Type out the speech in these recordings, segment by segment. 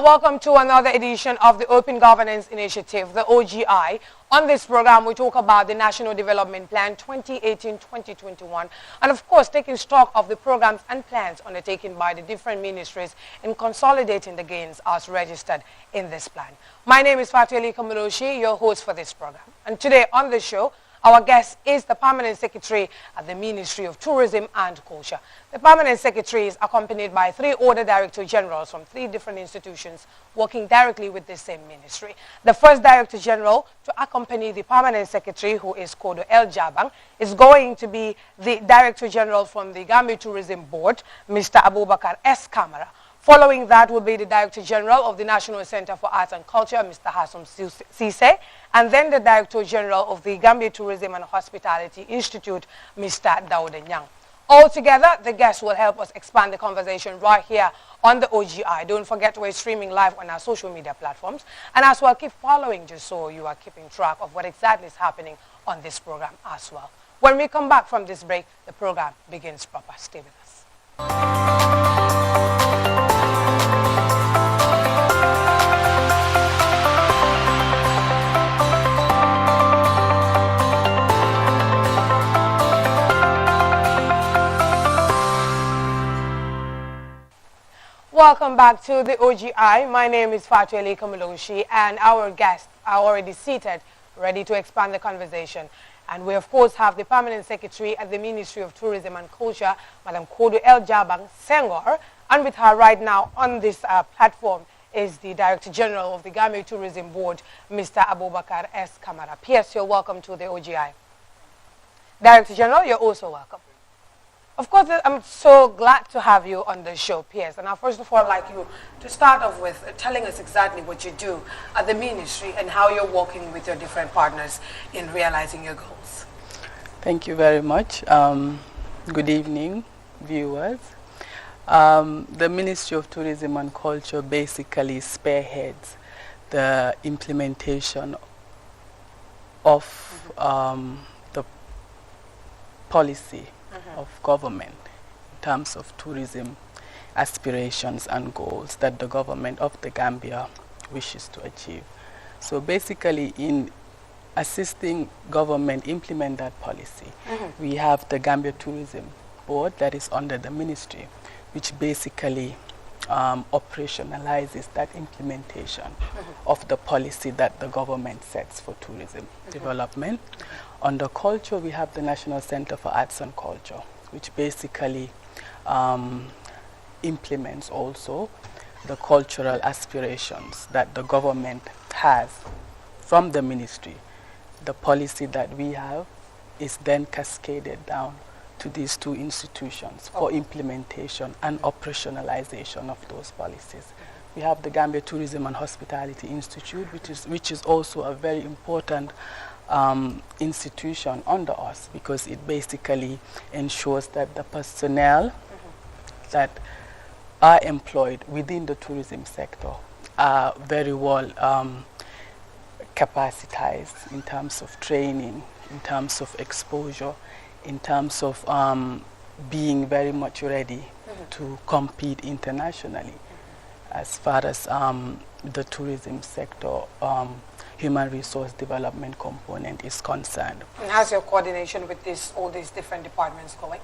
Welcome to another edition of the Open Governance Initiative, the OGI. On this program, we talk about the National Development Plan 2018-2021, and of course, taking stock of the programs and plans undertaken by the different ministries in consolidating the gains as registered in this plan. My name is Fatueli Kamiloshi, your host for this program. And today on the show, our guest is the Permanent Secretary at the Ministry of Tourism and Culture. The Permanent Secretary is accompanied by 3 Order Director Generals from 3 different institutions working directly with the same ministry. The first Director General to accompany the Permanent Secretary, who is Kodo El Jabang, is going to be the Director General from the Gambia Tourism Board, Mr. Abubakar S. Kamara. Following that will be the Director General of the National Center for Arts and Culture, Mr. Hassum Sise, and then the Director General of the Gambia Tourism and Hospitality Institute, Mr. Daouda Nyang. Altogether, the guests will help us expand the conversation right here on the OGI. Don't forget we're streaming live on our social media platforms. And as well, keep following just so you are keeping track of what exactly is happening on this program as well. When we come back from this break, the program begins proper. Stay with us. Welcome back to the OGI. My name is Fatueli Kamiloshi, and our guests are already seated, ready to expand the conversation. And we, of course, have the Permanent Secretary at the Ministry of Tourism and Culture, Madam Kodo El Jabang Senghor. And with her right now on this platform is the Director General of the Gambia Tourism Board, Mr. Abubakar S. Kamara. P.S., you're welcome to the OGI. Director General, you're also welcome. Of course, I'm so glad to have you on the show, P.S. And I first of all like you to start off with telling us exactly what you do at the ministry and how you're working with your different partners in realizing your goals. Thank you very much. Good evening, viewers. The Ministry of Tourism and Culture basically spearheads the implementation of the policy of government in terms of tourism aspirations and goals that the government of the Gambia wishes to achieve. So basically, in assisting government implement that policy, we have the Gambia Tourism Board that is under the ministry, which basically operationalizes that implementation of the policy that the government sets for tourism development. Under culture, we have the National Center for Arts and Culture, which basically implements also the cultural aspirations that the government has from the ministry. The policy that we have is then cascaded down to these 2 institutions for implementation and operationalization of those policies. We have the Gambia Tourism and Hospitality Institute, which is also a very important institution under us, because it basically ensures that the personnel that are employed within the tourism sector are very well capacitized in terms of training, in terms of exposure, in terms of being very much ready to compete internationally as far as the tourism sector human resource development component is concerned. And how's your coordination with all these different departments going?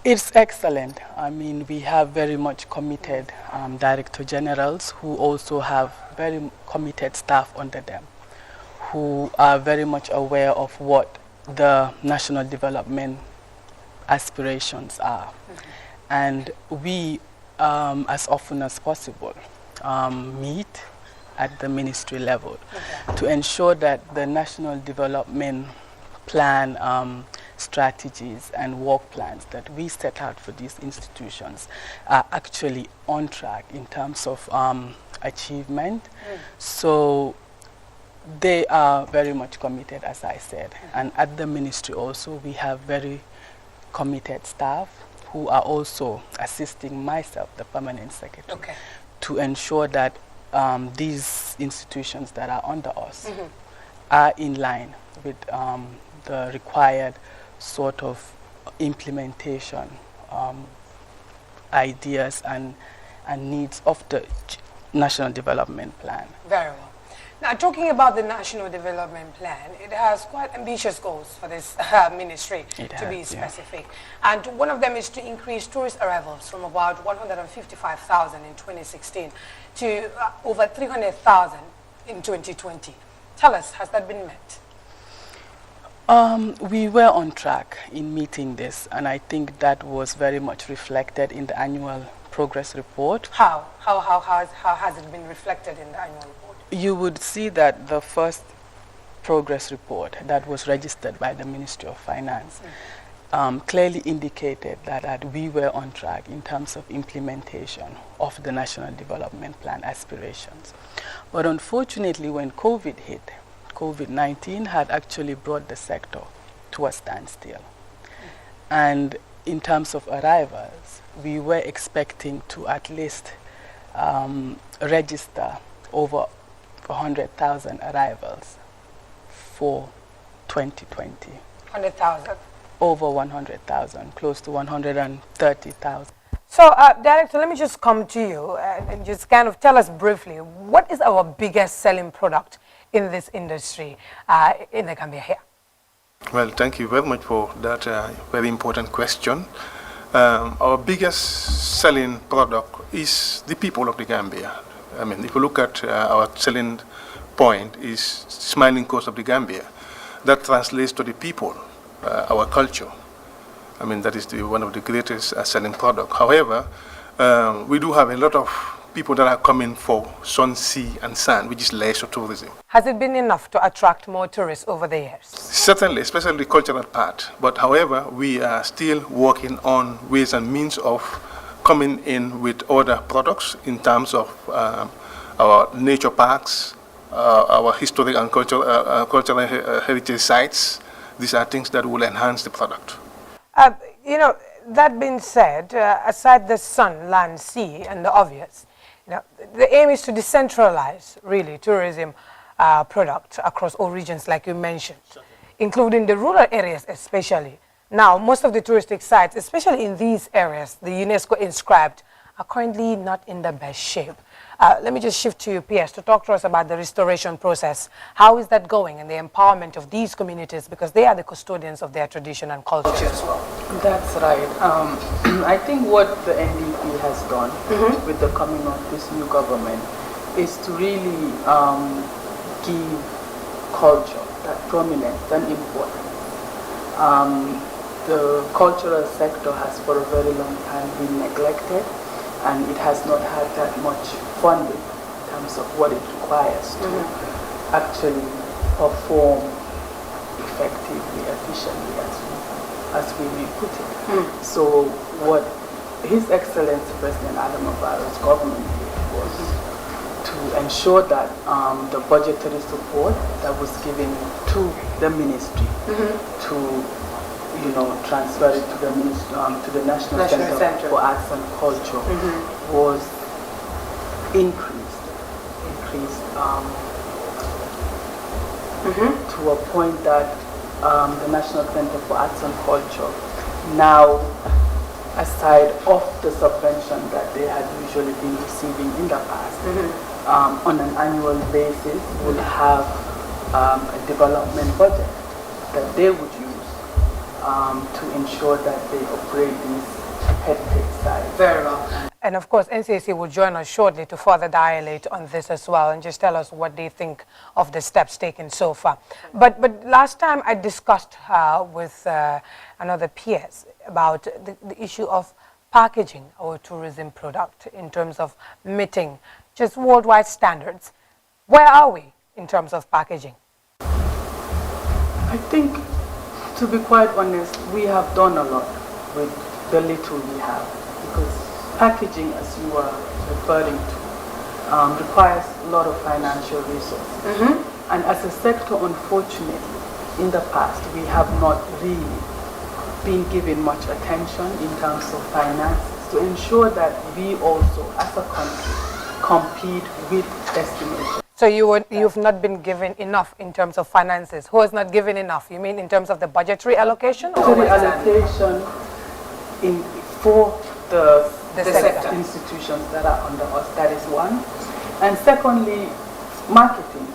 It's excellent. I mean, we have very much committed Director Generals who also have very committed staff under them, who are very much aware of what the national development aspirations are. And we, as often as possible, meet at the ministry level to ensure that the national development plan strategies and work plans that we set out for these institutions are actually on track in terms of achievement. So they are very much committed, as I said. And at the ministry also, we have very committed staff who are also assisting myself, the Permanent Secretary, to ensure that these institutions that are under us are in line with the required sort of implementation ideas and needs of the National Development Plan. Very well. Now, talking about the National Development Plan, it has quite ambitious goals for this ministry, to be specific. Yeah. And one of them is to increase tourist arrivals from about 155,000 in 2016 to over 300,000 in 2020. Tell us, has that been met? We were on track in meeting this, and I think that was very much reflected in the annual progress report. How has it been reflected in the annual report? You would see that the first progress report that was registered by the Ministry of Finance clearly indicated that we were on track in terms of implementation of the National Development Plan aspirations. But unfortunately, when COVID hit, COVID-19 had actually brought the sector to a standstill. And in terms of arrivals, we were expecting to at least register over 100,000 arrivals for 2020. 100,000? Over 100,000, close to 130,000. So, Director, let me just come to you and just kind of tell us briefly, what is our biggest selling product in this industry in the Gambia here? Well, thank you very much for that very important question. Our biggest selling product is the people of the Gambia. I mean, if you look at our selling point is Smiling Coast of the Gambia. That translates to the people, our culture. I mean, that is one of the greatest selling products. However, we do have a lot of people that are coming for sun, sea, and sand, which is leisure tourism. Has it been enough to attract more tourists over the years? Certainly, especially the cultural part. But however, we are still working on ways and means of coming in with other products in terms of our nature parks, our historic and cultural heritage sites. These are things that will enhance the product. You know, that being said, aside the sun, land, sea, and the obvious, you know, the aim is to decentralize, really, tourism product across all regions, like you mentioned, including the rural areas especially. Now, most of the touristic sites, especially in these areas, the UNESCO inscribed, are currently not in the best shape. Let me just shift to you, PS, to talk to us about the restoration process. How is that going and the empowerment of these communities, because they are the custodians of their tradition and culture as well? That's right. I think what the NDP has done with the coming of this new government is to really give culture that prominence and importance. The cultural sector has for a very long time been neglected, and it has not had that much funding in terms of what it requires to actually perform effectively, efficiently, as we may put it. So what His Excellency President Adam Barrow's government did was to ensure that the budgetary support that was given to the ministry to transfer it to the National Center for Arts and Culture was increased to a point that the National Center for Arts and Culture now, aside of the subvention that they had usually been receiving in the past, on an annual basis will have a development budget that they would use to ensure that they operate these heritage sites. Very well. And of course, NCAC will join us shortly to further dilate on this as well and just tell us what they think of the steps taken so far. But last time I discussed with another PS about the issue of packaging our tourism product in terms of meeting just worldwide standards. Where are we in terms of packaging? I think, to be quite honest, we have done a lot with the little we have, because packaging, as you are referring to, requires a lot of financial resources. And as a sector, unfortunately, in the past, we have not really been given much attention in terms of finances to ensure that we also, as a country, compete with destinations. So you've not been given enough in terms of finances. Who has not given enough? You mean in terms of the budgetary allocation? Budgetary allocation for the sector institutions that are under us, that is one. And secondly, marketing.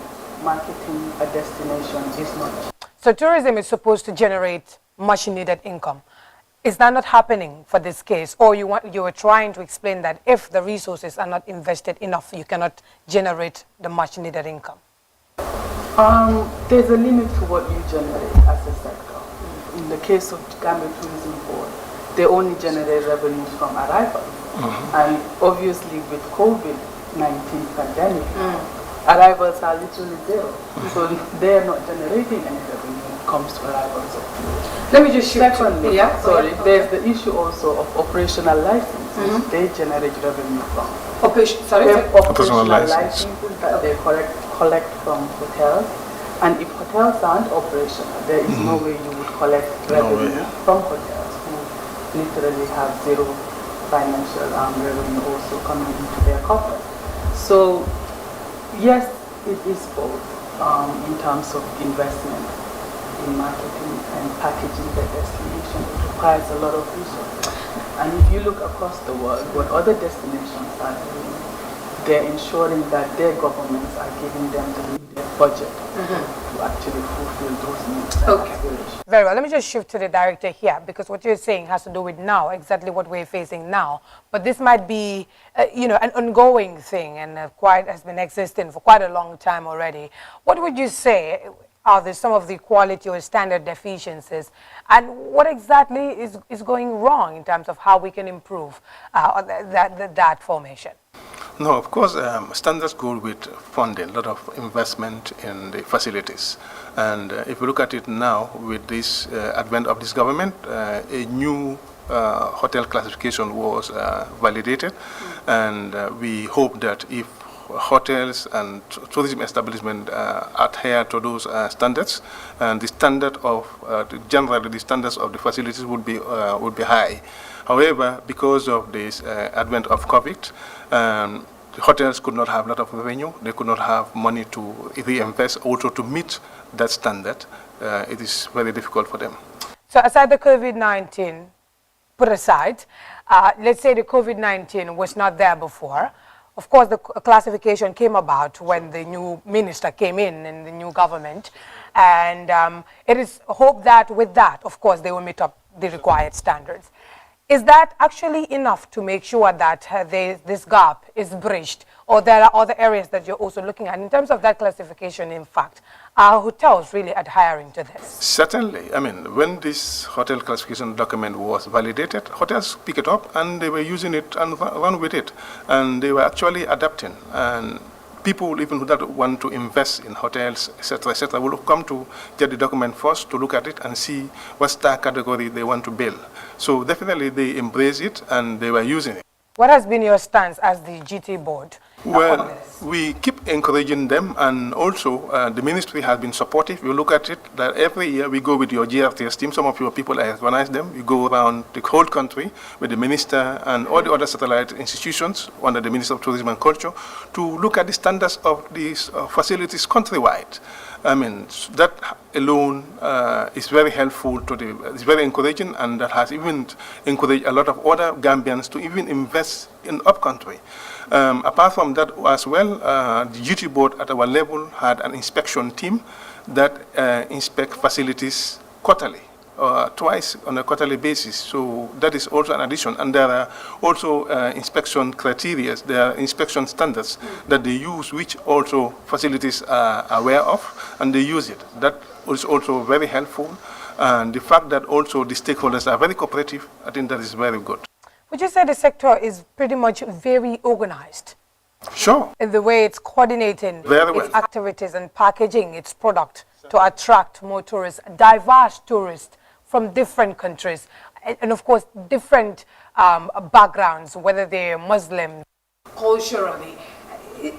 Marketing a destination is not. So tourism is supposed to generate much needed income. Is that not happening for this case? Or you were trying to explain that if the resources are not invested enough, you cannot generate the much needed income? There's a limit to what you generate as a sector. In the case of Gambia Tourism Board, they only generate revenues from arrivals. And obviously with COVID-19 pandemic, arrivals are literally zero. So they're not generating any revenue when it comes to arrivals. Let me just shift. Secondly, there's the issue also of operational licenses. They generate revenue from. Operational licenses that they collect from hotels. And if hotels aren't operational, there is no way you would collect revenue from hotels who literally have zero financial revenue also coming into their coffers. So yes, it is both in terms of investment in marketing and packaging the destination. It requires a lot of resources. And if you look across the world, what other destinations are doing, they're ensuring that their governments are giving them the needed budget to actually fulfill those needs and aspirations. Very well. Let me just shift to the director here, because what you're saying has to do with now, exactly what we're facing now. But this might be, an ongoing thing and has been existing for quite a long time already. What would you say are some of the quality or standard deficiencies, and what exactly is going wrong in terms of how we can improve that formation? No, of course, standards go with funding, a lot of investment in the facilities. And if you look at it now, with this advent of this government, a new hotel classification was validated. And we hope that if hotels and tourism establishments adhere to those standards, and the standard of generally the standards of the facilities would be high. However, because of this advent of COVID, the hotels could not have a lot of revenue. They could not have money to reinvest also to meet that standard. It is very difficult for them. So aside the COVID-19 put aside, let's say the COVID-19 was not there before. Of course, the classification came about when the new minister came in the new government. And it is hoped that with that, of course, they will meet up the required standards. Is that actually enough to make sure that this gap is bridged, or there are other areas that you're also looking at? In terms of that classification, in fact, are hotels really adhering to this? Certainly. I mean, when this hotel classification document was validated, hotels picked it up and they were using it and run with it. And they were actually adapting. And people even who don't want to invest in hotels, etc., will come to get the document first to look at it and see what star category they want to build. So definitely they embrace it and they were using it. What has been your stance as the GT board? Well, we keep encouraging them, and also the ministry has been supportive. You look at it, that every year we go with your GRTS team. Some of your people, I recognize them. You go around the whole country with the minister and all the other satellite institutions under the Minister of Tourism and Culture to look at the standards of these facilities countrywide. I mean, that alone is very helpful it's very encouraging, and that has even encouraged a lot of other Gambians to even invest in upcountry. Apart from that as well, the GT board at our level had an inspection team that inspect facilities quarterly, twice on a quarterly basis. So that is also an addition. And there are also inspection criteria, there are inspection standards that they use, which also facilities are aware of, and they use it. That is also very helpful. And the fact that also the stakeholders are very cooperative, I think that is very good. Would you say the sector is pretty much very organized? Sure. In the way it's coordinating its activities and packaging its product to attract more tourists, diverse tourists from different countries, and of course different backgrounds, whether they're Muslim, culturally.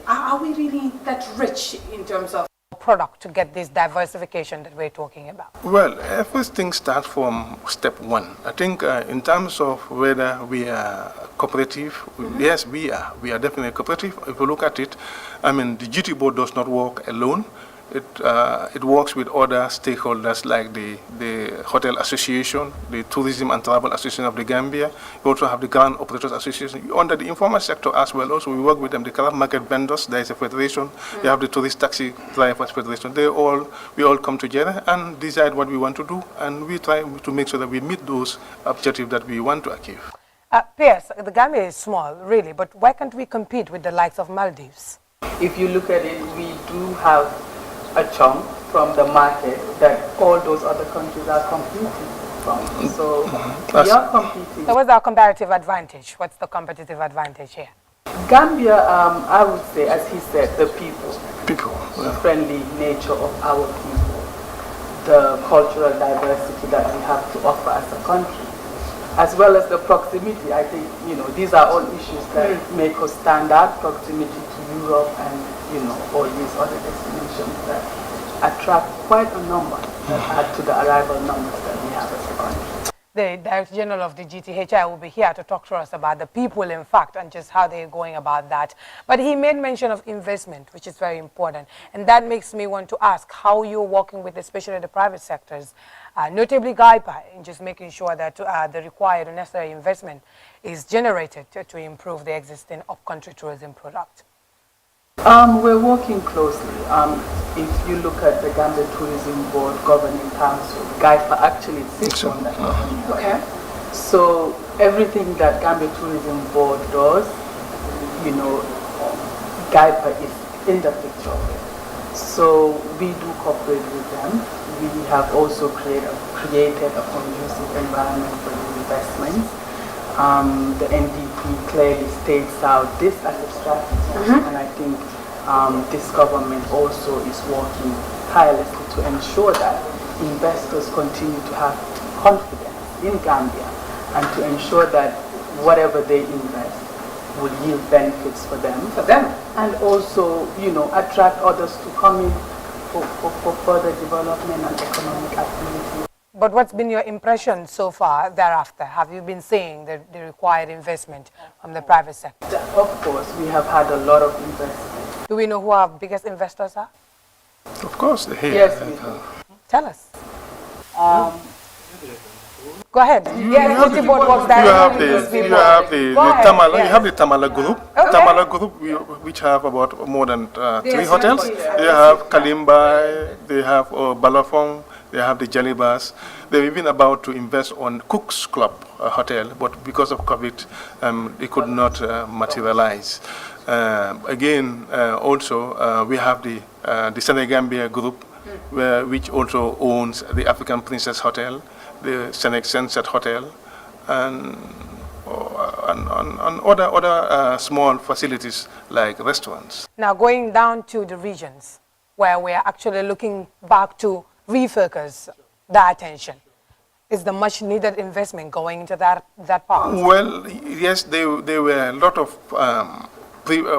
Are we really that rich in terms of product to get this diversification that we're talking about? Well, everything starts from step one. I think in terms of whether we are cooperative, yes, we are. We are definitely cooperative. If you look at it, I mean, the GT board does not work alone. It works with other stakeholders like the Hotel Association, the Tourism and Travel Association of the Gambia. We also have the Grand Operators Association. Under the informal sector as well, also we work with them, the craft market vendors, there is a federation. You have the Tourist Taxi Drivers Federation. We all come together and decide what we want to do, and we try to make sure that we meet those objectives that we want to achieve. Pierce, the Gambia is small, really, but why can't we compete with the likes of Maldives? If you look at it, we do have a chunk from the market that all those other countries are competing from. So we are competing. So what's our comparative advantage? What's the competitive advantage here? Gambia, I would say, as he said, the people. The friendly nature of our people. The cultural diversity that we have to offer as a country. As well as the proximity. I think, these are all issues that make us stand out. Proximity to Europe and, all these other destinations that attract quite a number that add to the arrival numbers that we have as a country. The Director General of the GTHI will be here to talk to us about the people, in fact, and just how they're going about that. But he made mention of investment, which is very important. And that makes me want to ask how you're working with especially the private sectors, notably GAIPA, in just making sure that the required and necessary investment is generated to improve the existing up-country tourism product. We're working closely. If you look at the Gambia Tourism Board Governing Council, GAIPA actually sits on that governing board. Okay. So everything that Gambia Tourism Board does, GAIPA is in the picture of it. So we do cooperate with them. We have also created a conducive environment for the investments. The NDP clearly states out this as a strategy, and I think this government also is working tirelessly to ensure that investors continue to have confidence in Gambia and to ensure that whatever they invest will yield benefits for them. And also, attract others to come in for further development and economic activity. But what's been your impression so far thereafter? Have you been seeing the required investment from the private sector? Of course, we have had a lot of investment. Do we know who our biggest investors are? Of course, they're here. Yes, we do. Tell us. Go ahead. You have the Tamala Group. Okay. Tamala Group, which have about more than 3 hotels. They have Kalimba, they have Balafong, they have the Jalibas. They're even about to invest on Cook's Club Hotel, but because of COVID, it could not materialize. Also, we have the Senegambia Group, which also owns the African Princess Hotel, the Senex Sunset Hotel, and other small facilities like restaurants. Now going down to the regions where we are actually looking back to refocus the attention. Is the much needed investment going into that part? Well, yes, there were a lot of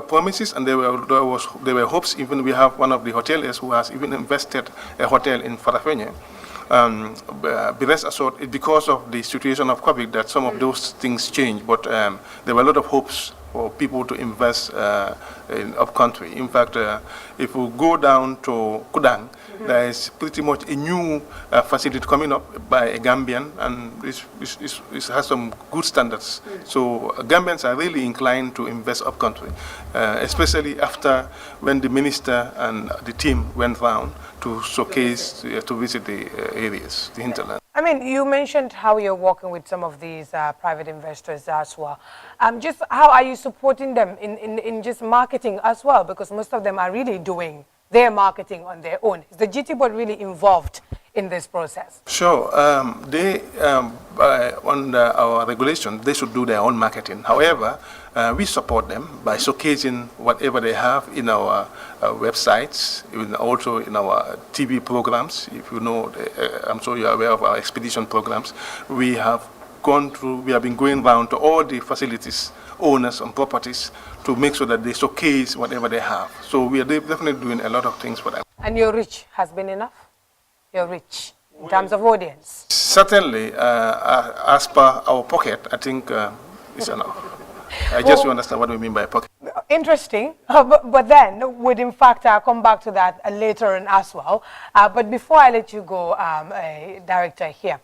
promises, and there were hopes. Even we have one of the hoteliers who has even invested a hotel in Farafenye. Be rest assured, it's because of the situation of COVID that some of those things changed, but there were a lot of hopes for people to invest in upcountry. In fact, if we go down to Kudang, there is pretty much a new facility coming up by a Gambian, and it has some good standards. So Gambians are really inclined to invest upcountry, especially after when the minister and the team went round to showcase, to visit the areas, the hinterland. I mean, you mentioned how you're working with some of these private investors as well. Just how are you supporting them in just marketing as well? Because most of them are really doing their marketing on their own. Is the GT board really involved in this process? Sure. Under our regulation, they should do their own marketing. However, we support them by showcasing whatever they have in our websites, also in our TV programs. If you know, I'm sure you're aware of our expedition programs. We have been going around to all the facilities, owners and properties, to make sure that they showcase whatever they have. So we are definitely doing a lot of things for them. And your reach has been enough? Your reach in terms of audience? Certainly, as per our pocket, I think it's enough. I just understand what we mean by pocket. Interesting, but then would in fact come back to that later on as well. But before I let you go, Director here,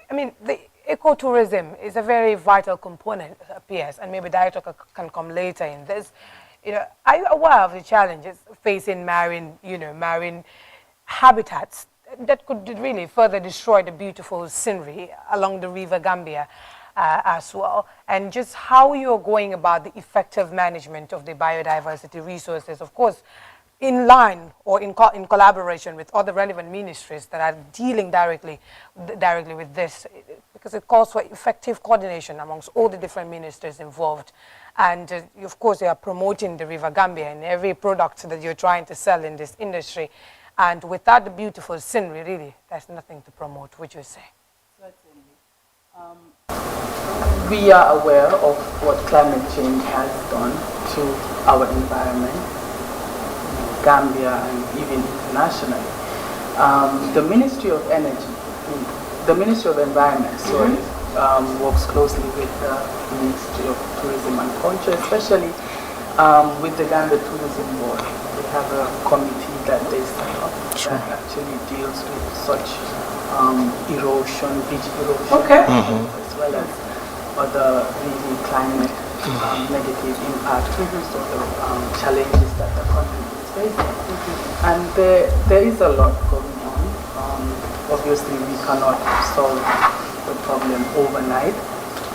I mean, the ecotourism is a very vital component, appears, and maybe Director can come later in this. Are you aware of the challenges facing marine habitats that could really further destroy the beautiful scenery along the River Gambia as well, and just how you're going about the effective management of the biodiversity resources, of course, in line or in collaboration with other relevant ministries that are dealing directly with this, because it calls for effective coordination amongst all the different ministers involved. And of course, you are promoting the River Gambia in every product that you're trying to sell in this industry. And without the beautiful scenery, really, there's nothing to promote, would you say? Certainly. We are aware of what climate change has done to our environment, Gambia and even internationally. The Ministry of Energy, the Ministry of Environment, works closely with the Ministry of Tourism and Culture, especially with the Gambia Tourism Board. They have a committee that they set up that actually deals with such erosion, beach erosion, as well as other really climate negative impact sort of challenges that the country is facing. And there is a lot going on. Obviously, we cannot solve the problem overnight,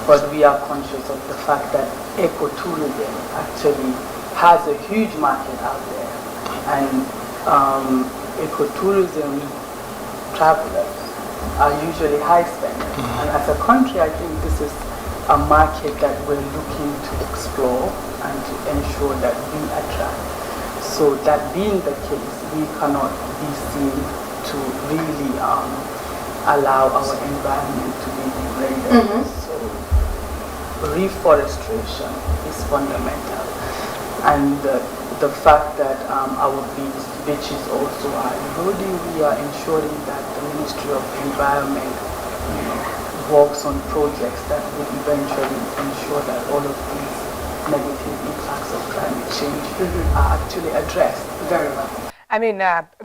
but we are conscious of the fact that ecotourism actually has a huge market out there. And ecotourism travelers are usually high spenders. And as a country, I think this is a market that we're looking to explore and to ensure that we attract. So that being the case, we cannot be seen to really allow our environment to be degraded. So reforestation is fundamental. And the fact that our beaches also are eroding, we are ensuring that the Ministry of Environment works on projects that would eventually ensure that all of these negative impacts of climate change are actually addressed. Very well. I mean,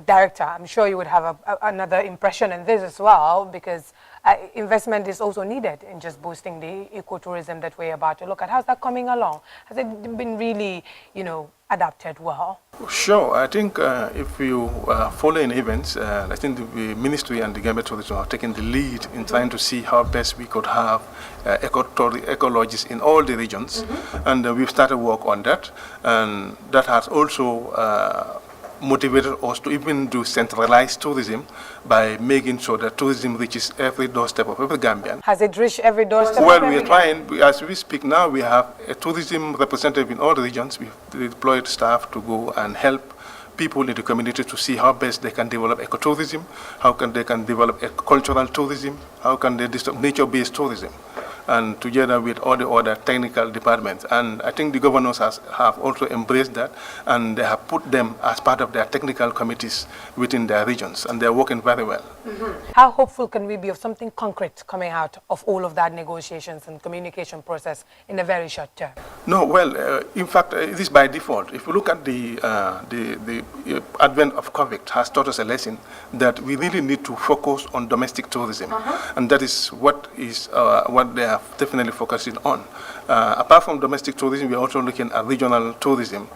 Director, I'm sure you would have another impression in this as well, because investment is also needed in just boosting the ecotourism that we're about to look at. How's that coming along? Has it been really, adapted well? Sure. I think if you follow in events, I think the Ministry and the Gambia Tourism are taking the lead in trying to see how best we could have ecologists in all the regions. And we've started work on that. And that has also motivated us to even do centralized tourism by making sure that tourism reaches every doorstep of every Gambian. Has it reached every doorstep? Well, we are trying. As we speak now, we have a tourism representative in all the regions. We've deployed staff to go and help people in the community to see how best they can develop ecotourism, how they can develop cultural tourism, how can they develop nature-based tourism, and together with all the other technical departments. And I think the governors have also embraced that, and they have put them as part of their technical committees within their regions, and they're working very well. How hopeful can we be of something concrete coming out of all of that negotiations and communication process in a very short term? No, well, in fact, it is by default. If you look at the advent of COVID has taught us a lesson that we really need to focus on domestic tourism, and that is what they are definitely focusing on. Apart from domestic tourism, we are also looking at regional tourism,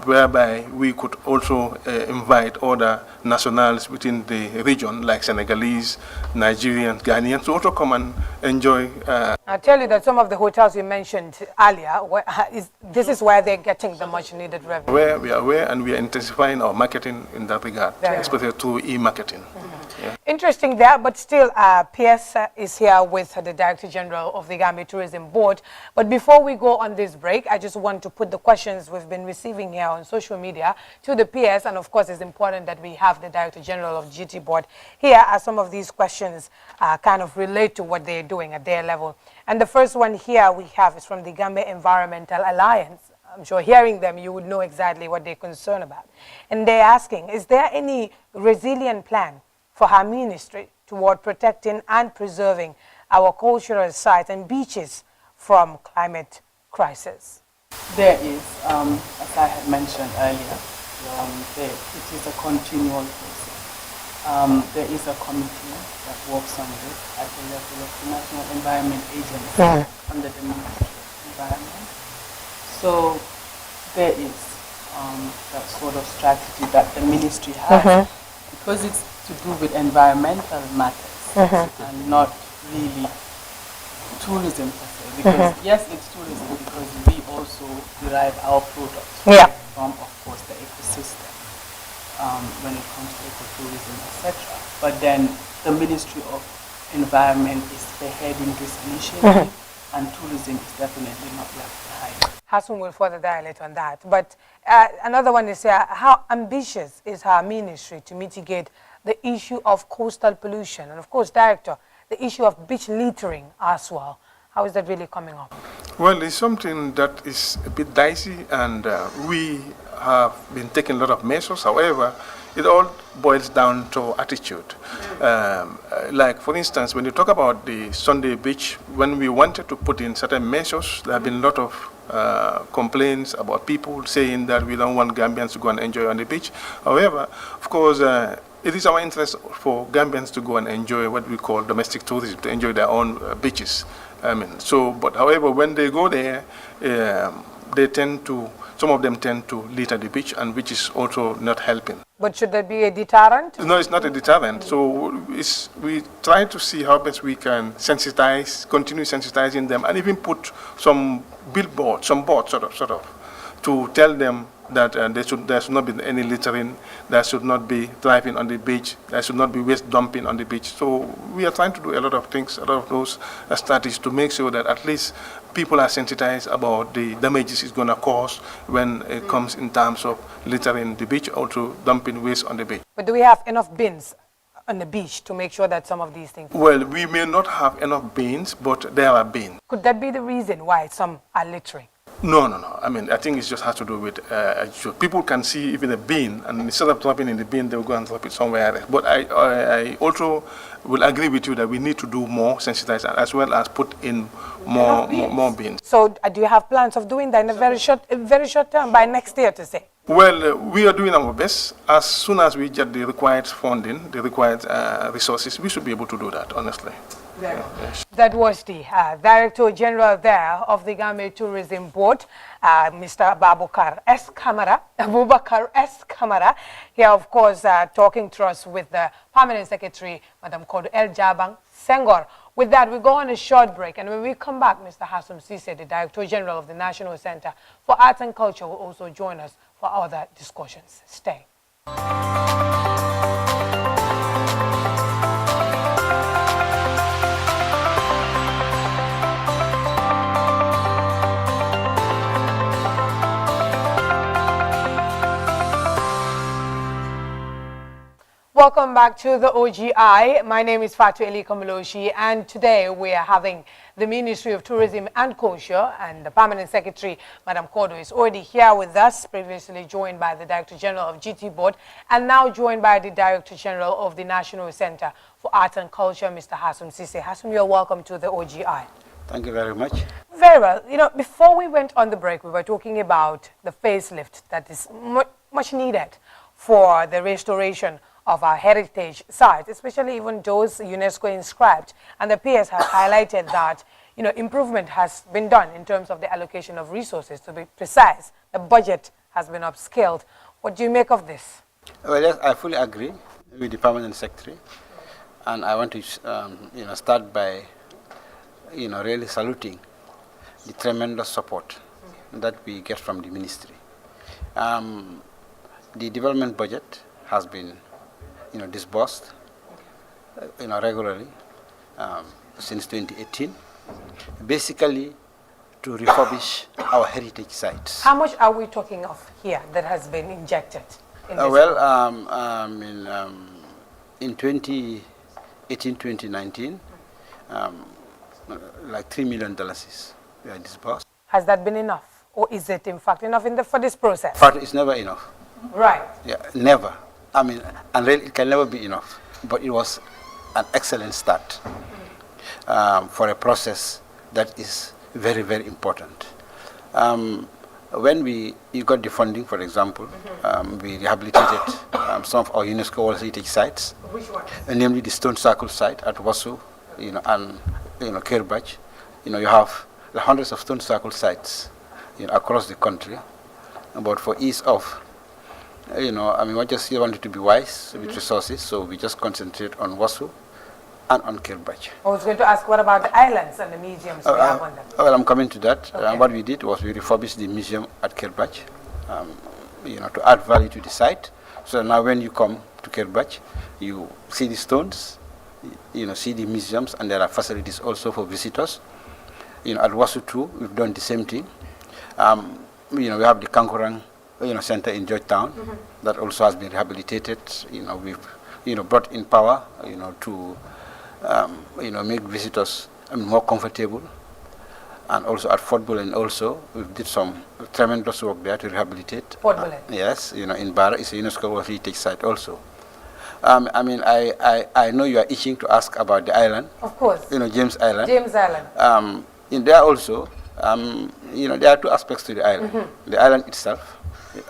whereby we could also invite other nationals within the region, like Senegalese, Nigerians, Ghanaians, to also come and enjoy. I'll tell you that some of the hotels you mentioned earlier, this is where they're getting the much needed revenue. We are aware, and we are intensifying our marketing in that regard, especially through e-marketing. Yeah. Interesting there, but still, PS is here with the Director General of the Gambia Tourism Board. But before we go on this break, I just want to put the questions we've been receiving here on social media to the PS, and of course it's important that we have the Director General of GT Board here, as some of these questions kind of relate to what they're doing at their level. And the first one here we have is from the Gambia Environmental Alliance. I'm sure hearing them, you would know exactly what they're concerned about. And they're asking, is there any resilient plan for her ministry toward protecting and preserving our cultural sites and beaches from climate crisis? There is, as I had mentioned earlier, it is a continual process. There is a committee that works on this at the level of the National Environment Agency under the Ministry of Environment. So there is that sort of strategy that the ministry has, because it's to do with environmental matters and not really tourism per se. Because yes, it's tourism because we also derive our products from, of course, the ecosystem when it comes to ecotourism, etc. But then the Ministry of Environment is spearheading this initiative, and tourism is definitely not left behind. Hassan will further dilate on that. But another one is how ambitious is her ministry to mitigate the issue of coastal pollution? And of course, Director, the issue of beach littering as well. How is that really coming up? Well, it's something that is a bit dicey, and we have been taking a lot of measures. However, it all boils down to attitude. Like, for instance, when you talk about the Sunday beach, when we wanted to put in certain measures, there have been a lot of complaints about people saying that we don't want Gambians to go and enjoy on the beach. However, of course, it is our interest for Gambians to go and enjoy what we call domestic tourism, to enjoy their own beaches. But however, when they go there, some of them tend to litter the beach, and which is also not helping. But should that be a deterrent? No, it's not a deterrent. So we try to see how best we can sensitize, continue sensitizing them, and even put some billboards, some boards, sort of, to tell them that there should not be any littering, there should not be driving on the beach, there should not be waste dumping on the beach. So we are trying to do a lot of things, a lot of those strategies to make sure that at least people are sensitized about the damages it's going to cause when it comes in terms of littering the beach, also dumping waste on the beach. But do we have enough bins on the beach to make sure that some of these things... Well, we may not have enough bins, but there are bins. Could that be the reason why some are littering? No. I think it just has to do with people can see even a bin, and instead of dropping in the bin, they'll go and drop it somewhere else. But I also will agree with you that we need to do more sensitization as well as put in more bins. So do you have plans of doing that in a very short term, by next year to say? Well, we are doing our best. As soon as we get the required funding, the required resources, we should be able to do that, honestly. Yes. That was the Director General there of the Gambia Tourism Board, Mr. Abubakar S. Kamara. Here, of course, talking to us with the Permanent Secretary, Madam Kodu El Jabang Senghor. With that, we go on a short break, and when we come back, Mr. Hassan Sise, the Director General of the National Center for Arts and Culture, will also join us for other discussions. Stay. Welcome back to the OGI. My name is Fatu Eli Kamaloshi, and today we are having the Ministry of Tourism and Culture, and the Permanent Secretary, Madam Kodo, is already here with us, previously joined by the Director General of GT Board, and now joined by the Director General of the National Center for Arts and Culture, Mr. Hassan Sise. Hassan, you're welcome to the OGI. Thank you very much. Very well. You know, before we went on the break, we were talking about the facelift that is much needed for the restoration of our heritage sites, especially even those UNESCO inscribed. And the PS has highlighted that, you know, improvement has been done in terms of the allocation of resources. To be precise, the budget has been upscaled. What do you make of this? Well, yes, I fully agree with the Permanent Secretary. And I want to start by really saluting the tremendous support that we get from the ministry. The development budget has been disbursed regularly since 2018, basically to refurbish our heritage sites. How much are we talking of here that has been injected in this in 2018-2019, like $3 million were disbursed. Has that been enough, or is it in fact enough for this process? But it's never enough. Right. Yeah, never. I mean, and really it can never be enough. But it was an excellent start for a process that is very, very important. When you got the funding, for example, we rehabilitated some of our UNESCO World Heritage sites. Which one? Namely the Stone Circle site at Wasu, and Kerbach. You have hundreds of Stone Circle sites, across the country. But for ease of, we just wanted to be wise with resources, so we just concentrate on Wasu and on Kerbach. I was going to ask, what about the islands and the museums we have on them? Well, I'm coming to that. Okay. What we did was we refurbished the museum at Kerbach, to add value to the site. So now when you come to Kerbach, you see the stones, see the museums, and there are facilities also for visitors. At Wasu too, we've done the same thing. We have the Kankurang, center in Georgetown that also has been rehabilitated. We've brought in power, to make visitors more comfortable. And also at Fort Bullen also, we did some tremendous work there to rehabilitate. Fort Bullen? Yes, in Bara, it's a UNESCO World Heritage Site also. I know you are itching to ask about the island. Of course. James Island. James Island. In there also, there are two aspects to the island. The island itself,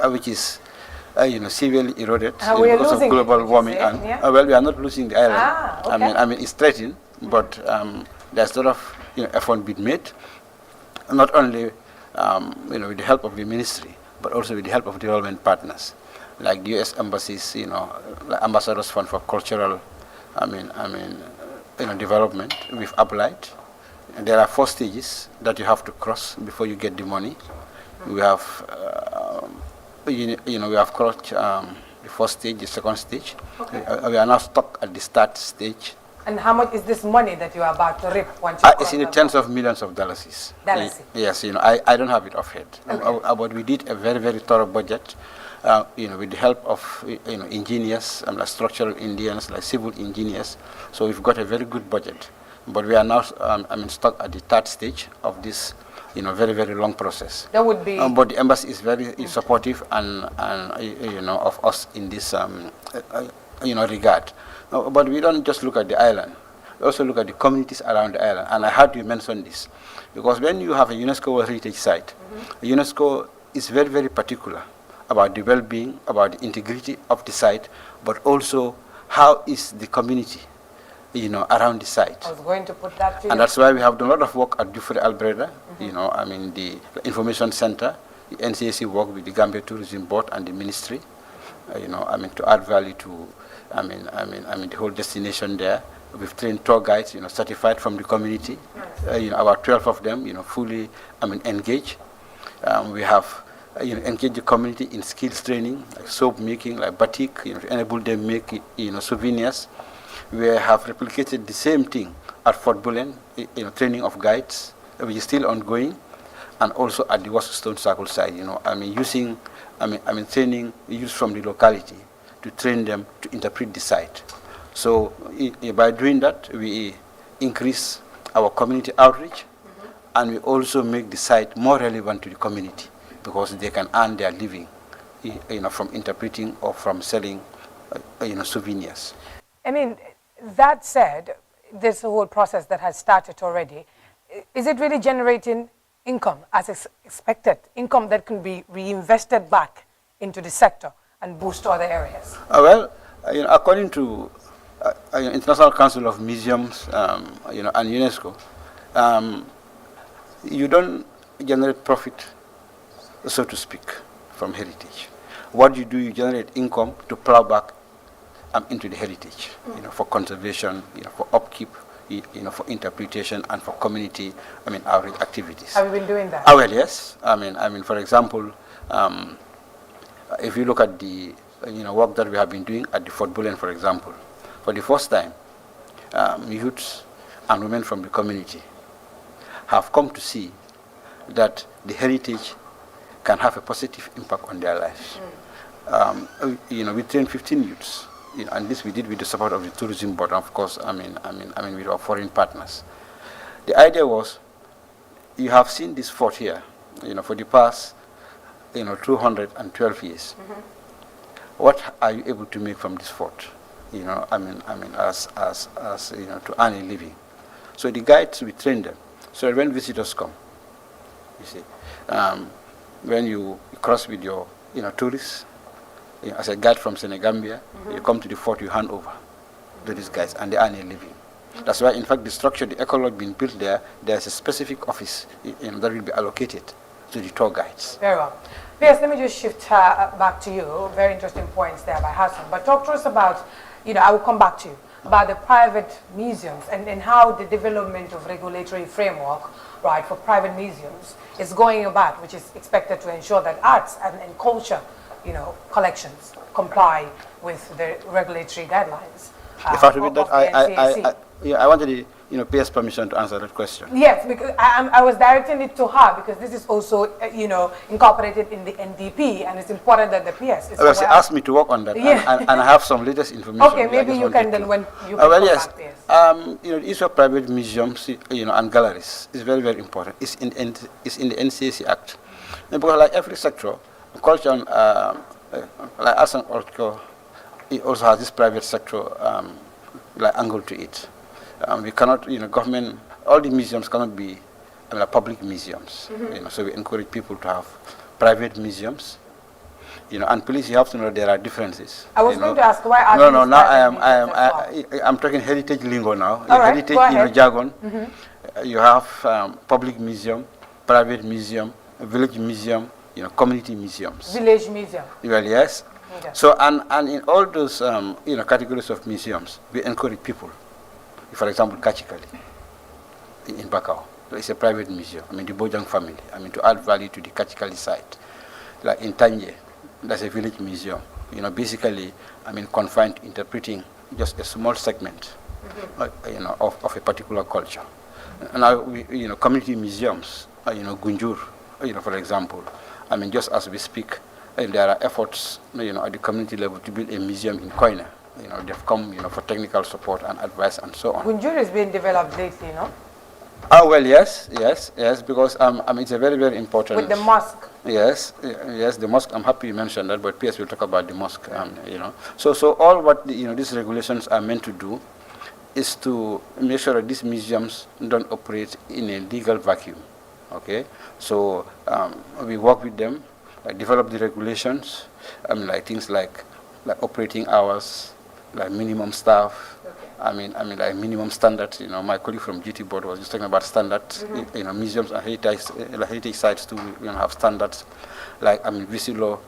which is, severely eroded because of global warming. Well, we are not losing the island. Okay. It's threatened, but there's a lot of effort being made, not only with the help of the ministry, but also with the help of development partners, like the U.S. embassies, like Ambassadors Fund for Cultural, development. We've applied. And there are 4 stages that you have to cross before you get the money. We have, we have crossed the first stage, the second stage. Okay. We are now stuck at the start stage. And how much is this money that you are about to reap once you It's in the tens of millions of dollars. Yes, I don't have it offhand. Okay. But we did a very, very thorough budget, with the help of engineers, like structural engineers, like civil engineers. So we've got a very good budget. But we are now, stuck at the 3rd stage of this, very, very long process. That would be. But the embassy is very supportive and of us in this, regard. But we don't just look at the island. We also look at the communities around the island. And I had to mention this because when you have a UNESCO World Heritage Site, UNESCO is very, very particular about the well-being, about the integrity of the site, but also how is the community around the site. I was going to put that to you. And that's why we have done a lot of work at Dufure Albreda, the information center, the NCAC work with the Gambia Tourism Board and the ministry, to add value to, the whole destination there. We've trained tour guides, certified from the community, about 12 of them, fully, engaged. We have, engaged the community in skills training, like soap making, like batik, to enable them make, souvenirs. We have replicated the same thing at Fort Bullen, training of guides, which is still ongoing, and also at the Wasu Stone Circle site, using, training used from the locality to train them to interpret the site. So by doing that, we increase our community outreach, and we also make the site more relevant to the community because they can earn their living, from interpreting or from selling, souvenirs. That said, this whole process that has started already, is it really generating income as expected, income that can be reinvested back into the sector and boost other areas? According to International Council of Museums, and UNESCO, you don't generate profit, so to speak, from heritage. What you do, you generate income to plow back into the heritage, for conservation, for upkeep, for interpretation and for community, outreach activities. Have you been doing that? Well, yes. For example, if you look at the, work that we have been doing at the Fort Bullen, for example, for the first time, youths and women from the community have come to see that the heritage can have a positive impact on their lives. We trained 15 youths. And this we did with the support of the tourism board, of course, with our foreign partners. The idea was, you have seen this fort here, for the past, 212 years. What are you able to make from this fort? As to earn a living. So the guides, we train them. So when visitors come, you see. When you cross with your, tourists, as a guide from Senegambia, you come to the fort, you hand over to these guys, and they earn a living. That's why, in fact, the structure, the ecology being built there, there's a specific office that will be allocated to the tour guides. Very well. Yes, let me just shift back to you. Very interesting points there by Hassan. But talk to us about, I will come back to you, about the private museums and how the development of regulatory framework, right, for private museums is going about, which is expected to ensure that arts and culture, collections comply with the regulatory guidelines. If I repeat that, I wanted the PS permission to answer that question. Yes, because I was directing it to her because this is also, incorporated in the NDP, and it's important that the PS is well, she asked me to work on that, and I have some latest information. Okay, maybe you can then, when you can well, yes. Back, yes. The issue of private museums, and galleries is very, very important. It's in the NCAC Act. Because like every sector, culture, like arts and culture, it also has this private sector like angle to it. We cannot, government, all the museums cannot be like public museums. So we encourage people to have private museums. And please, you have to know there are differences. I was going to ask why are no, now I'm talking heritage lingo now. All right, heritage, jargon. You have public museum, private museum, village museum, community museums. Village museum. Well, yes. Okay. So and in all those categories of museums, we encourage people. For example, Kachikali in Bakau, it's a private museum. The Bojang family. To add value to the Kachikali site. Like in Tanje, that's a village museum. Basically, confined to interpreting just a small segment, of a particular culture. Now, community museums, Gunjur, for example. Just as we speak, there are efforts, at the community level to build a museum in Koina. They've come, for technical support and advice and so on. Gunjur is being developed lately, no? Oh, well, yes, because it's a very, very important. With the mosque. Yes, the mosque. I'm happy you mentioned that, but PS will talk about the mosque. So all what these regulations are meant to do is to make sure that these museums don't operate in a legal vacuum. Okay, so we work with them, develop the regulations. Like things like operating hours, like minimum staff. Okay. Like minimum standards. My colleague from GT board was just talking about standards. Museums and heritage sites too. Have standards, like visitor,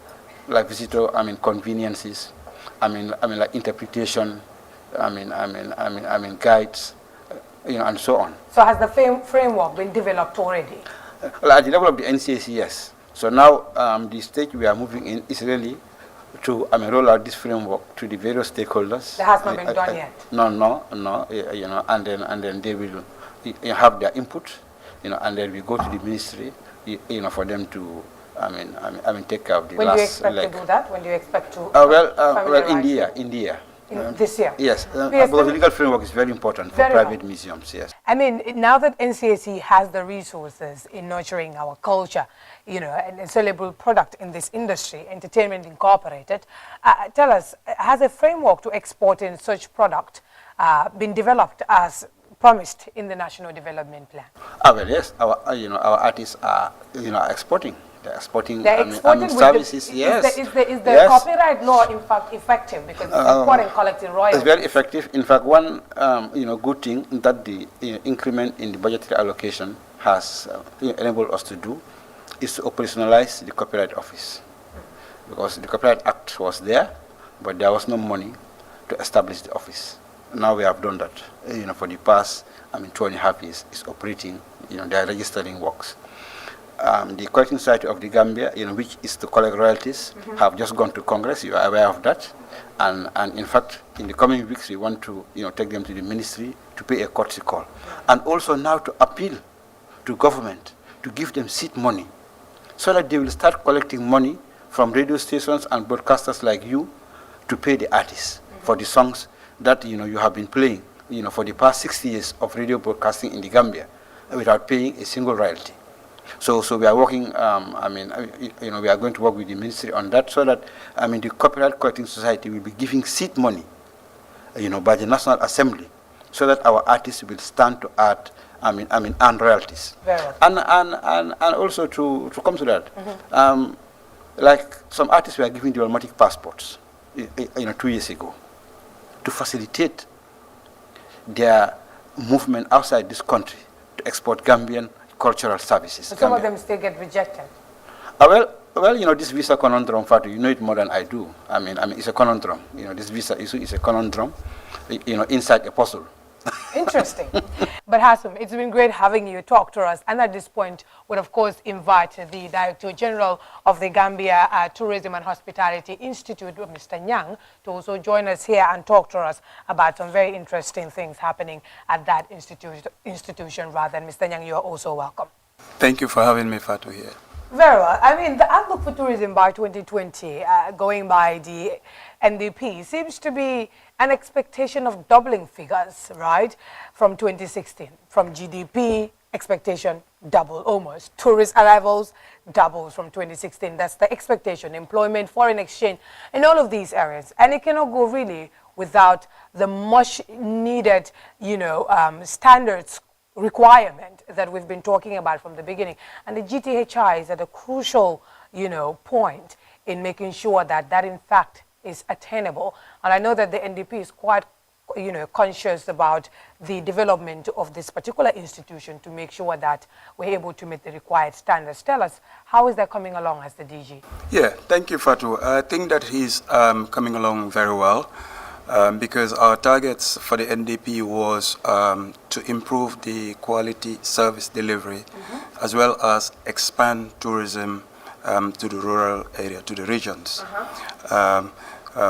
conveniences. Like interpretation. Guides. And so on. So has the framework been developed already? Well, at the level of the NCAC, yes. So now the stage we are moving in is really to roll out this framework to the various stakeholders. That has not been done yet. No. And then they will have their input, and then we go to the ministry, for them to take care of the when last. When do you expect to do that? When do you expect to? In the year. This year? Yes, because the legal framework is very important for private museums, yes. Now that NCAC has the resources in nurturing our culture, and sellable product in this industry, Entertainment Incorporated, tell us, has a framework to exporting such product been developed as promised in the National Development Plan? Well, yes, our artists are, exporting. They're exporting, services, yes. Is the copyright law, in fact, effective? Because it's important collecting royalties. It's very effective. In fact, one, good thing that the increment in the budgetary allocation has enabled us to do is to operationalize the Copyright Office. Because the Copyright Act was there, but there was no money to establish the office. Now we have done that. For the past, 2.5 years, it's operating, they are registering works. The Collecting Society of the Gambia, which is to collect royalties, have just gone to Congress. You are aware of that. And in fact, in the coming weeks, we want to take them to the ministry to pay a courtesy call. And also now to appeal to government to give them seed money so that they will start collecting money from radio stations and broadcasters like you to pay the artists for the songs that you have been playing for the past 60 years of radio broadcasting in the Gambia without paying a single royalty. So we are working, we are going to work with the ministry on that so that, the Copyright Collecting Society will be giving seed money, by the National Assembly so that our artists will stand to art, earn royalties. Very well. And also to come to that, like some artists were given diplomatic passports, 2 years ago, to facilitate their movement outside this country to export Gambian cultural services. But some of them still get rejected. Well, this visa conundrum, Fatu, you know it more than I do. I mean, it's a conundrum. This visa issue is a conundrum, inside a puzzle. Interesting. But Hassan, it's been great having you talk to us. And at this point, we'll of course invite the Director General of the Gambia Tourism and Hospitality Institute, Mr. Nyang, to also join us here and talk to us about some very interesting things happening at that institution. Rather, and Mr. Nyang, you are also welcome. Thank you for having me, Fatu, here. Very well. I mean, the outlook for tourism by 2020, going by the NDP, seems to be an expectation of doubling figures, right, from 2016. From GDP, expectation double almost. Tourist arrivals doubles from 2016. That's the expectation. Employment, foreign exchange, in all of these areas. And it cannot go really without the much needed, standards requirement that we've been talking about from the beginning. And the GTHI is at a crucial, point in making sure that that in fact is attainable. And I know that the NDP is quite, conscious about the development of this particular institution to make sure that we're able to meet the required standards. Tell us, how is that coming along as the DG? Yeah, thank you, Fatu. I think that he's coming along very well. Because our targets for the NDP was to improve the quality service delivery, as well as expand tourism to the rural area, to the regions.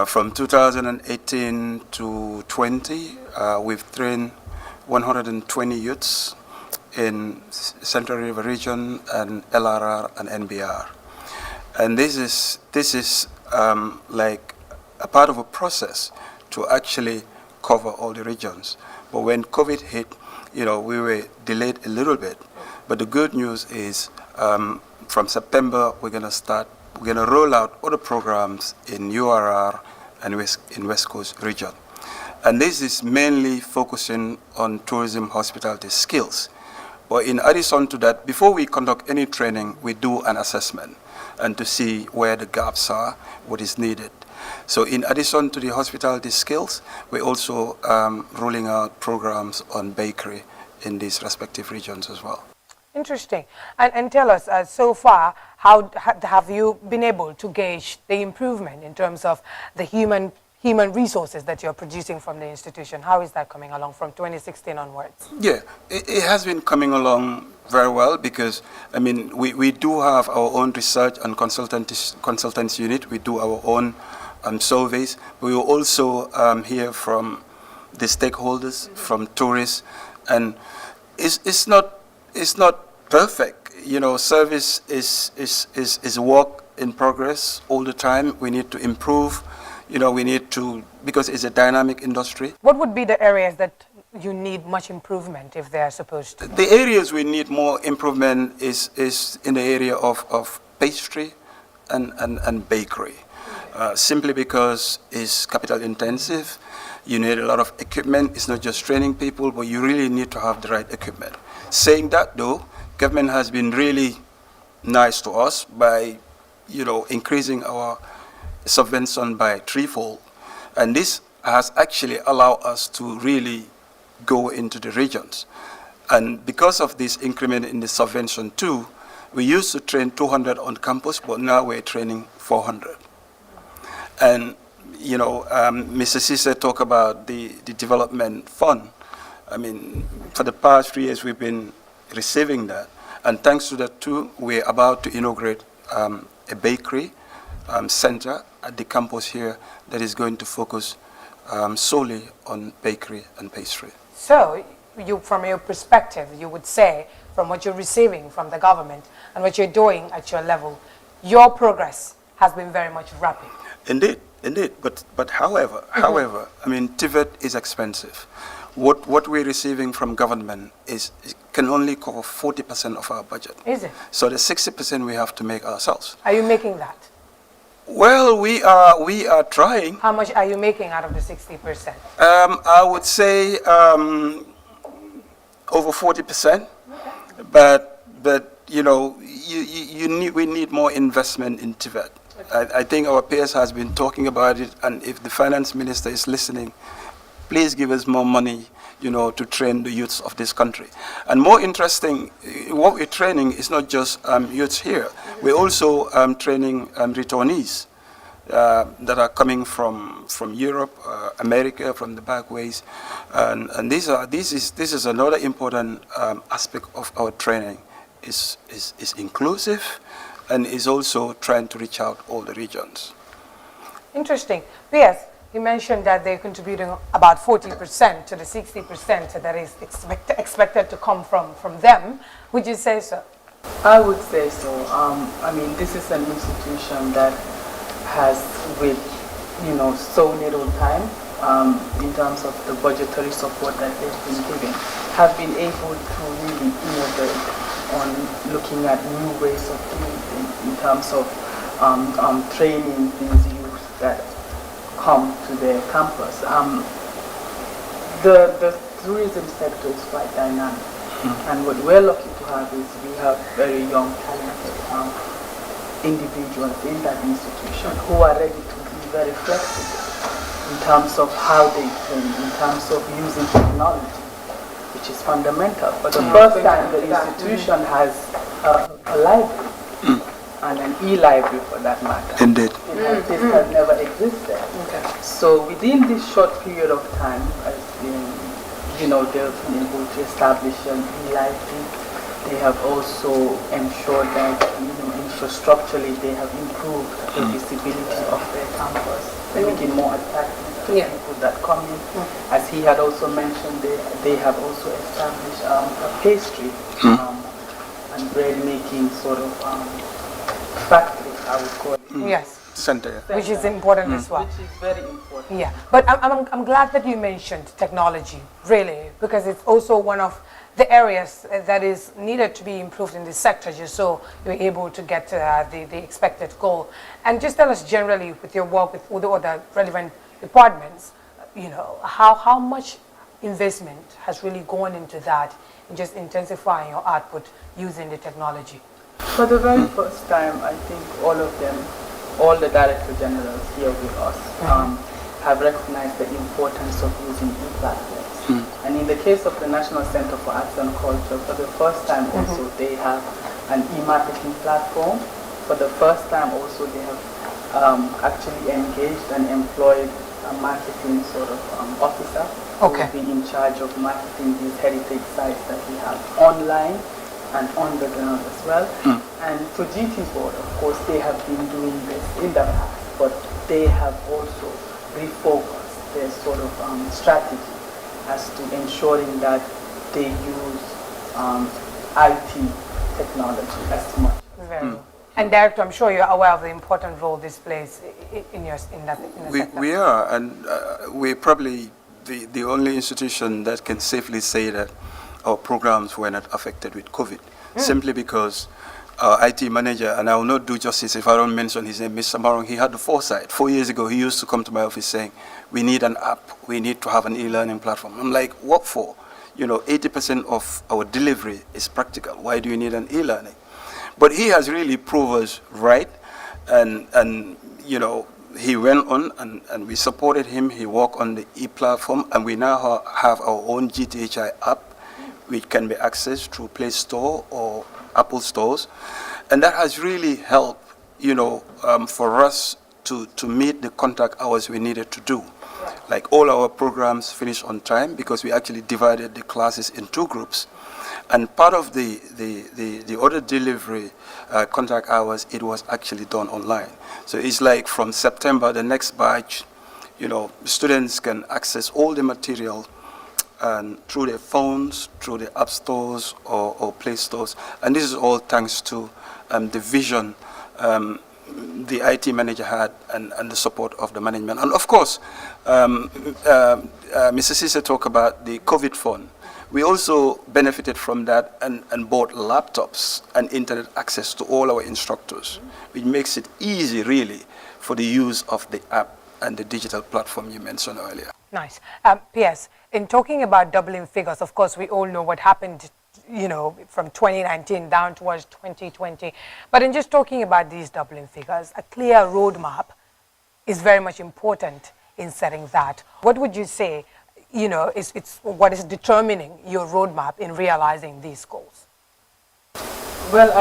From 2018 to 20, we've trained 120 youths in Central River Region and LRR and NBR. And this is like a part of a process to actually cover all the regions. But when COVID hit, we were delayed a little bit. But the good news is from September, we're going to roll out other programs in URR and in West Coast region. And this is mainly focusing on tourism hospitality skills. But in addition to that, before we conduct any training, we do an assessment and to see where the gaps are, what is needed. So in addition to the hospitality skills, we're also rolling out programs on bakery in these respective regions as well. Interesting. And tell us, so far, how have you been able to gauge the improvement in terms of the human resources that you're producing from the institution? How is that coming along from 2016 onwards? Yeah, it has been coming along very well because, we do have our own research and consultants unit. We do our own surveys. We will also hear from the stakeholders, from tourists, and it's not perfect. Service is a work in progress all the time. We need to improve. Because it's a dynamic industry. What would be the areas that you need much improvement if they are supposed to? The areas we need more improvement is in the area of pastry and bakery. Simply because it's capital intensive, you need a lot of equipment. It's not just training people, but you really need to have the right equipment. Saying that though, government has been really nice to us by, increasing our subvention by threefold. And this has actually allowed us to really go into the regions. And because of this increment in the subvention too, we used to train 200 on campus, but now we're training 400. And, Mr. Cisse talked about the development fund. For the past 3 years, we've been receiving that. And thanks to that too, we're about to inaugurate a bakery center at the campus here that is going to focus solely on bakery and pastry. So, from your perspective, you would say, from what you're receiving from the government and what you're doing at your level, your progress has been very much rapid. Indeed. But however, TVET is expensive. What we're receiving from government can only cover 40% of our budget. Is it? So the 60% we have to make ourselves. Are you making that? Well, we are trying. How much are you making out of the 60%? I would say over 40%. But you know, we need more investment into that. I think our peers has been talking about it, and if the finance minister is listening, please give us more money, you know, to train the youths of this country. And more interesting, what we're training is not just youths here. We're also training returnees that are coming from Europe, America, from the back ways, and this is another important aspect of our training. Is inclusive, and is also trying to reach out all the regions. Interesting. Yes, you mentioned that they're contributing about 40% to the 60% that is expected to come from them. Would you say so? I would say so. I mean, this is an institution that has, with so little time, in terms of the budgetary support that they've been giving, have been able to really innovate on looking at new ways of doing things in terms of training these youth that come to their campus. The tourism sector is quite dynamic, and what we're lucky to have is we have very young, talented individuals in that institution who are ready to be very flexible in terms of how they train, in terms of using technology, which is fundamental. For the first time, the institution has a library and an e-library for that matter. Indeed. This has never existed. So within this short period of time, they've been able to establish an e-library. They have also ensured that infrastructurally they have improved the visibility of their campus, making it more attractive to people that come in. As he had also mentioned, they have also established a pastry and bread making sort of factory, I would call it. Yes. Center. Which is important as well. Which is very important. Yeah, but I'm glad that you mentioned technology, really, because it's also one of the areas that is needed to be improved in this sector, just so you're able to get the expected goal. And just tell us generally, with your work with all the other relevant departments, how much investment has really gone into that, in just intensifying your output using the technology? For the very first time, I think all the Director Generals here with us have recognized the importance of using e-platforms. And in the case of the National Center for Arts and Culture, for the first time also they have an e-marketing platform. For the first time also they have actually engaged and employed a marketing sort of officer who will be in charge of marketing these heritage sites that we have online and on the ground as well. And for GT Board, of course, they have been doing this in the past, but they have also refocused their sort of strategy as to ensuring that they use IT technology as much. Very well. And Director, I'm sure you're aware of the important role this plays in the sector. We are, and we're probably the only institution that can safely say that our programs were not affected with COVID, simply because our IT manager, and I will not do justice if I don't mention his name, Mr. Marong, he had the foresight. 4 years ago, he used to come to my office saying, we need an app, we need to have an e-learning platform. I'm like, what for? 80% of our delivery is practical. Why do you need an e-learning? But he has really proved us right, and he went on, and we supported him. He worked on the e-platform, and we now have our own GTHI app, which can be accessed through Play Store or Apple stores, and that has really helped, for us to meet the contact hours we needed to do. Like all our programs finish on time because we actually divided the classes in 2 groups, and part of the other delivery contact hours, it was actually done online. So it's like from September, the next batch, students can access all the material and through their phones, through the app stores or Play stores. And this is all thanks to the vision the IT manager had and the support of the management. And of course, Mr. Cisse talked about the COVID fund. We also benefited from that and bought laptops and internet access to all our instructors, which makes it easy, really, for the use of the app and the digital platform you mentioned earlier. Nice. P.S., in talking about doubling figures, of course, we all know what happened, you know, from 2019 down towards 2020. But in just talking about these doubling figures, a clear roadmap is very much important in setting that. What would you say, you know, it's what is determining your roadmap in realizing these goals? Well,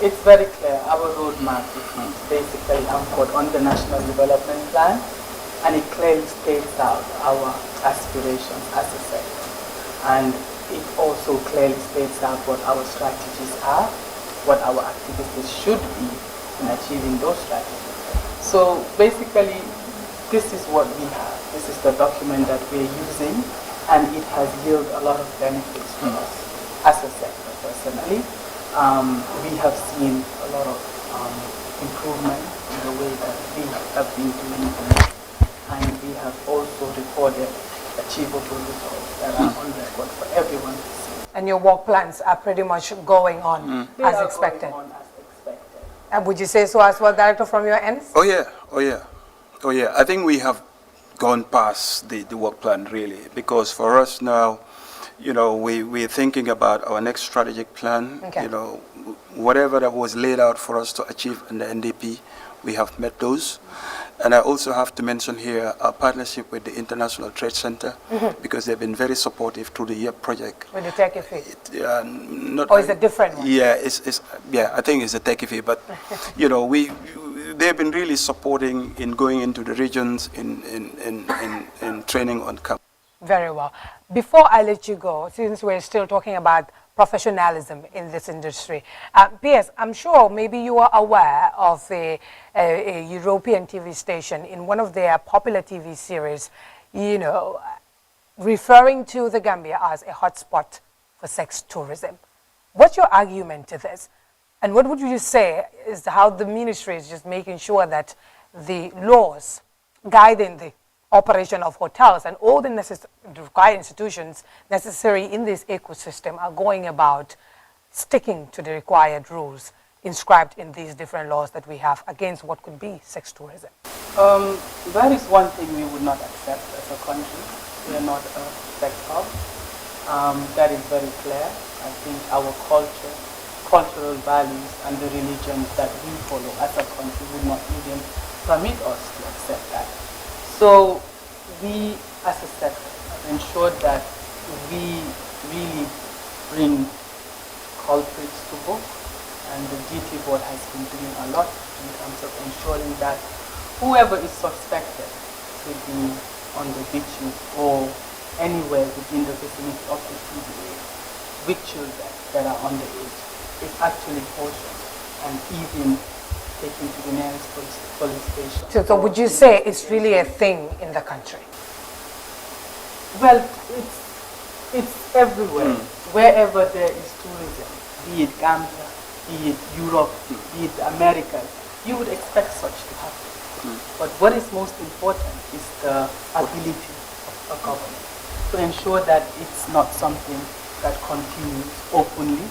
it's very clear. Our roadmap is basically anchored on the National Development Plan, and it clearly states out our aspirations as a sector. And it also clearly states out what our strategies are, what our activities should be in achieving those strategies. So basically, this is what we have. This is the document that we're using, and it has yielded a lot of benefits for us as a sector personally. We have seen a lot of improvement in the way that we have been doing things, and we have also recorded achievable results that are on record for everyone to see. And your work plans are pretty much going on as expected. Going on as expected. And would you say so as well, Director, from your end? Oh yeah. I think we have gone past the work plan really, because for us now, you know, we're thinking about our next strategic plan. Okay. You know, whatever that was laid out for us to achieve in the NDP, we have met those. And I also have to mention here our partnership with the International Trade Center, because they've been very supportive through the year project. With the Techie fee? Or is it a different one? Yeah, I think it's a Techie fee, but you know, they've been really supporting in going into the regions in training on camp. Very well. Before I let you go, since we're still talking about professionalism in this industry, P.S., I'm sure maybe you are aware of a European TV station in one of their popular TV series, you know, referring to the Gambia as a hotspot for sex tourism. What's your argument to this? And what would you say is how the ministry is just making sure that the laws guiding the operation of hotels and all the required institutions necessary in this ecosystem are going about sticking to the required rules inscribed in these different laws that we have against what could be sex tourism? That is one thing we would not accept as a country. We are not a sex hub. That is very clear. I think our cultural values and the religions that we follow as a country would not even permit us to accept that. So we as a sector have ensured that we really bring culprits to book, and the GT board has been doing a lot in terms of ensuring that whoever is suspected to be on the beaches or anywhere within the vicinity of the PDA with children that are underage is actually cautioned and even taken to the nearest police station. So would you say it's really a thing in the country? Well, it's everywhere. Wherever there is tourism, be it Gambia, be it Europe, be it the Americas, you would expect such to happen. But what is most important is the ability of a government to ensure that it's not something that continues openly.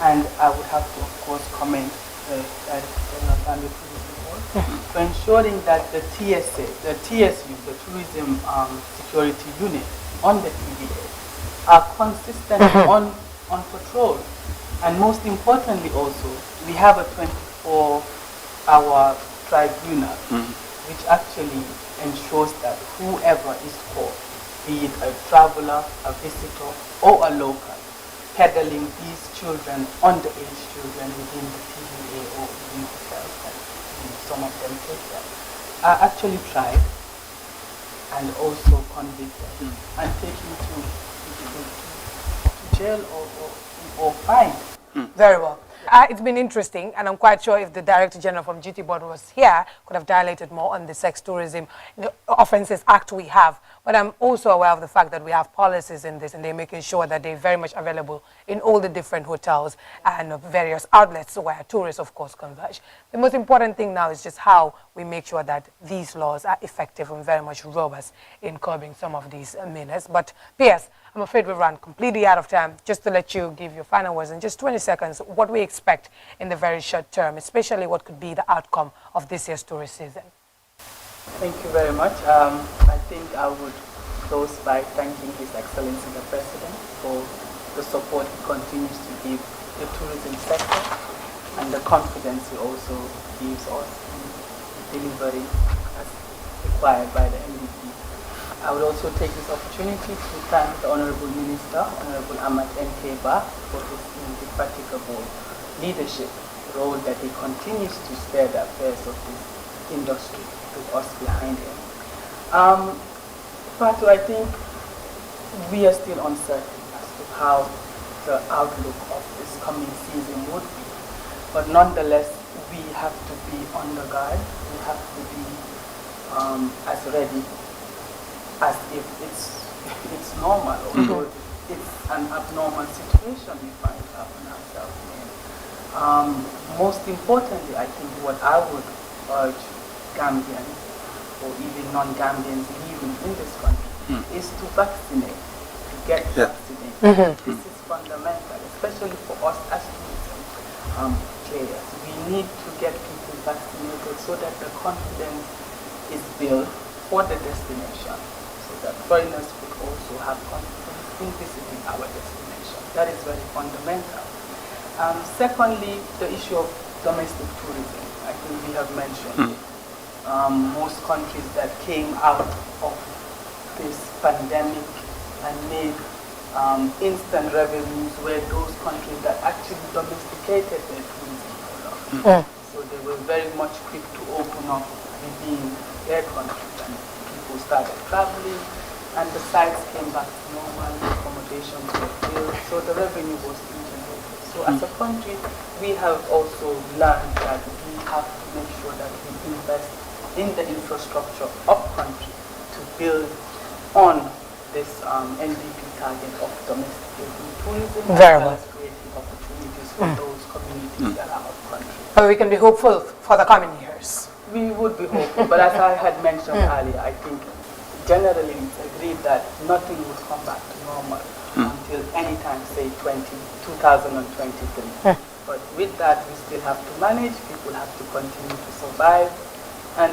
And I would have to, of course, commend the Director General of Gambia Tourism Board for ensuring that the TSA, the TSU, the Tourism Security Unit on the PDA are consistent on patrol. And most importantly also, we have a 24-hour tribunal which actually ensures that whoever is caught, be it a traveler, a visitor, or a local, peddling these children, underage children within the PDA or within hotels that some of them take them, are actually tried and also convicted and taken to jail or fined. Very well. It's been interesting, and I'm quite sure if the Director General from GT Board was here, could have dilated more on the Sex Tourism Offences Act we have. But I'm also aware of the fact that we have policies in this, and they're making sure that they're very much available in all the different hotels and various outlets where tourists, of course, converge. The most important thing now is just how we make sure that these laws are effective and very much robust in curbing some of these menaces. But P.S., I'm afraid we've run completely out of time. Just to let you give your final words in just 20 seconds, what we expect in the very short term, especially what could be the outcome of this year's tourist season. Thank you very much. I think I would close by thanking His Excellency the President for the support he continues to give the tourism sector and the confidence he also gives us in delivering as required by the NDP. I would also take this opportunity to thank the Honorable Minister, Honorable Ahmad Nkeba, for his indefatigable leadership role that he continues to steer the affairs of this industry with us behind him. Fatu, I think we are still uncertain as to how the outlook of this coming season would be. But nonetheless, we have to be on the guard. We have to be as ready as if it's normal, although it's an abnormal situation we find ourselves in. Most importantly, I think what I would urge Gambians or even non-Gambians living in this country is to vaccinate, to get vaccinated. This is fundamental, especially for us as tourism players. We need to get people vaccinated so that the confidence is built for the destination, so that foreigners could also have confidence in visiting our destination. That is very fundamental. Secondly, the issue of domestic tourism. I think we have mentioned it. Most countries that came out of this pandemic and made instant revenues were those countries that actually domesticated their tourism products. So they were very much quick to open up within their countries, and people started traveling, and the sites came back to normal, accommodations were built, so the revenue was generated. So as a country, we have also learned that we have to make sure that we invest in the infrastructure of country to build on this NDP target of domesticating tourism, Very as well well. as creating opportunities for those communities that are out country. But we can be hopeful for the coming years. We would be hopeful, but as I had mentioned earlier, I think generally it's agreed that nothing would come back to normal until anytime, say 2023. But with that, we still have to manage, people have to continue to survive, and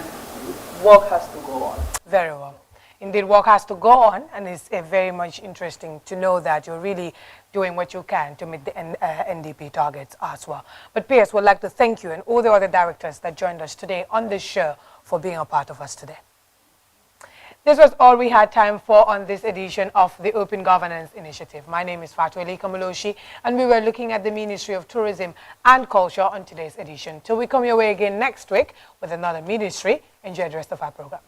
work has to go on. Very well. Indeed, work has to go on, and it's very much interesting to know that you're really doing what you can to meet the NDP targets as well. But PS would like to thank you and all the other directors that joined us today on this show for being a part of us today. This was all we had time for on this edition of the Open Governance Initiative. My name is Fatu Ali Kamaloshi, and we were looking at the Ministry of Tourism and Culture on today's edition. Till we come your way again next week with another ministry, enjoy the rest of our programs.